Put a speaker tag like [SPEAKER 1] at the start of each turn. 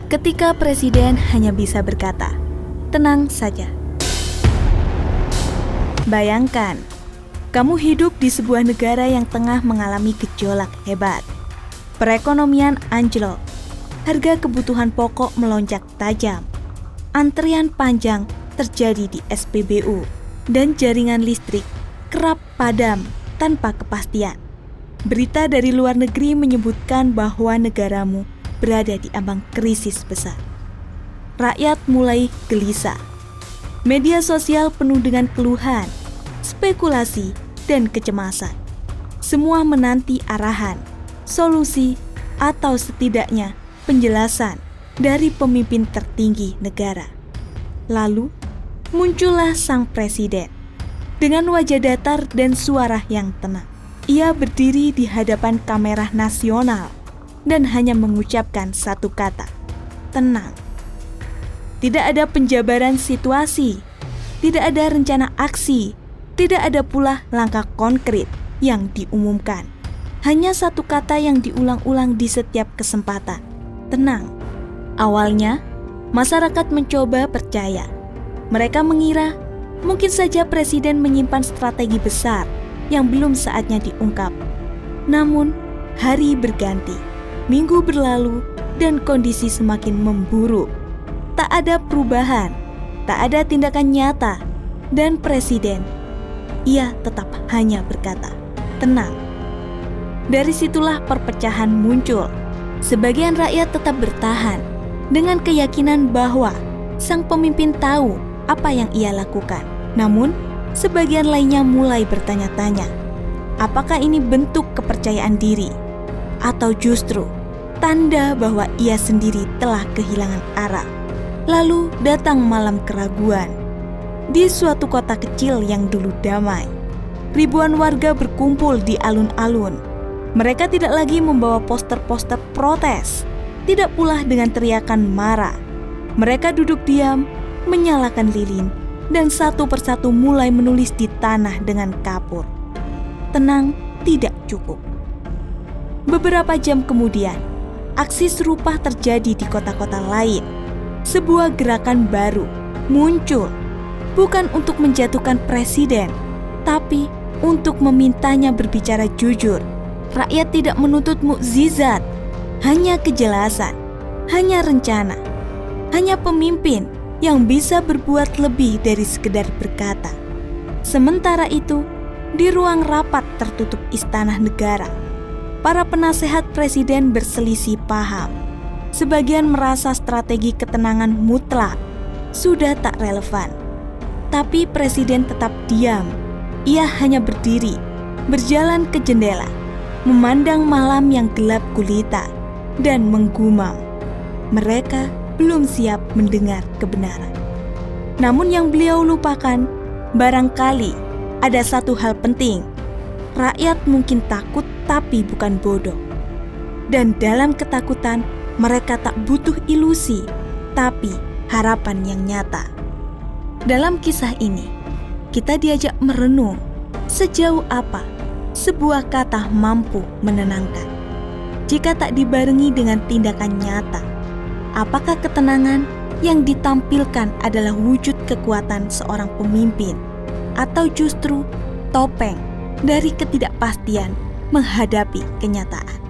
[SPEAKER 1] ketika presiden hanya bisa berkata, "Tenang saja." Bayangkan, kamu hidup di sebuah negara yang tengah mengalami gejolak hebat. Perekonomian anjlok, harga kebutuhan pokok melonjak tajam, antrian panjang terjadi di SPBU, dan jaringan listrik kerap padam tanpa kepastian. Berita dari luar negeri menyebutkan bahwa negaramu berada di ambang krisis besar. Rakyat mulai gelisah. Media sosial penuh dengan keluhan, spekulasi, dan kecemasan. Semua menanti arahan, solusi, atau setidaknya penjelasan dari pemimpin tertinggi negara. Lalu, muncullah sang presiden. Dengan wajah datar dan suara yang tenang, ia berdiri di hadapan kamera nasional dan hanya mengucapkan satu kata, "Tenang." Tidak ada penjabaran situasi, tidak ada rencana aksi, tidak ada pula langkah konkret yang diumumkan. Hanya satu kata yang diulang-ulang di setiap kesempatan, "Tenang." Awalnya, masyarakat mencoba percaya. Mereka mengira mungkin saja presiden menyimpan strategi besar yang belum saatnya diungkap. Namun, hari berganti, minggu berlalu, dan kondisi semakin memburuk. Tak ada perubahan, tak ada tindakan nyata, dan presiden, ia tetap hanya berkata, "Tenang." Dari situlah perpecahan muncul. Sebagian rakyat tetap bertahan dengan keyakinan bahwa sang pemimpin tahu apa yang ia lakukan. Namun, sebagian lainnya mulai bertanya-tanya, apakah ini bentuk kepercayaan diri? Atau justru tanda bahwa ia sendiri telah kehilangan arah? Lalu datang malam keraguan. Di suatu kota kecil yang dulu damai, ribuan warga berkumpul di alun-alun. Mereka tidak lagi membawa poster-poster protes, tidak pula dengan teriakan marah. Mereka duduk diam, menyalakan lilin, dan satu persatu mulai menulis di tanah dengan kapur. Tenang tidak cukup. Beberapa jam kemudian, aksi serupa terjadi di kota-kota lain. Sebuah gerakan baru muncul, bukan untuk menjatuhkan presiden, tapi untuk memintanya berbicara jujur. Rakyat tidak menuntut mukjizat, hanya kejelasan, hanya rencana, hanya pemimpin yang bisa berbuat lebih dari sekedar berkata. Sementara itu, di ruang rapat tertutup Istana Negara, para penasehat presiden berselisih paham. Sebagian merasa strategi ketenangan mutlak sudah tak relevan. Tapi presiden tetap diam. Ia hanya berdiri, berjalan ke jendela, memandang malam yang gelap gulita, dan menggumam. Mereka belum siap mendengar kebenaran. Namun yang beliau lupakan, barangkali ada satu hal penting. Rakyat mungkin takut tapi bukan bodoh. Dan dalam ketakutan, mereka tak butuh ilusi, tapi harapan yang nyata. Dalam kisah ini, kita diajak merenung sejauh apa sebuah kata mampu menenangkan. Jika tak dibarengi dengan tindakan nyata, apakah ketenangan yang ditampilkan adalah wujud kekuatan seorang pemimpin, atau justru topeng dari ketidakpastian menghadapi kenyataan?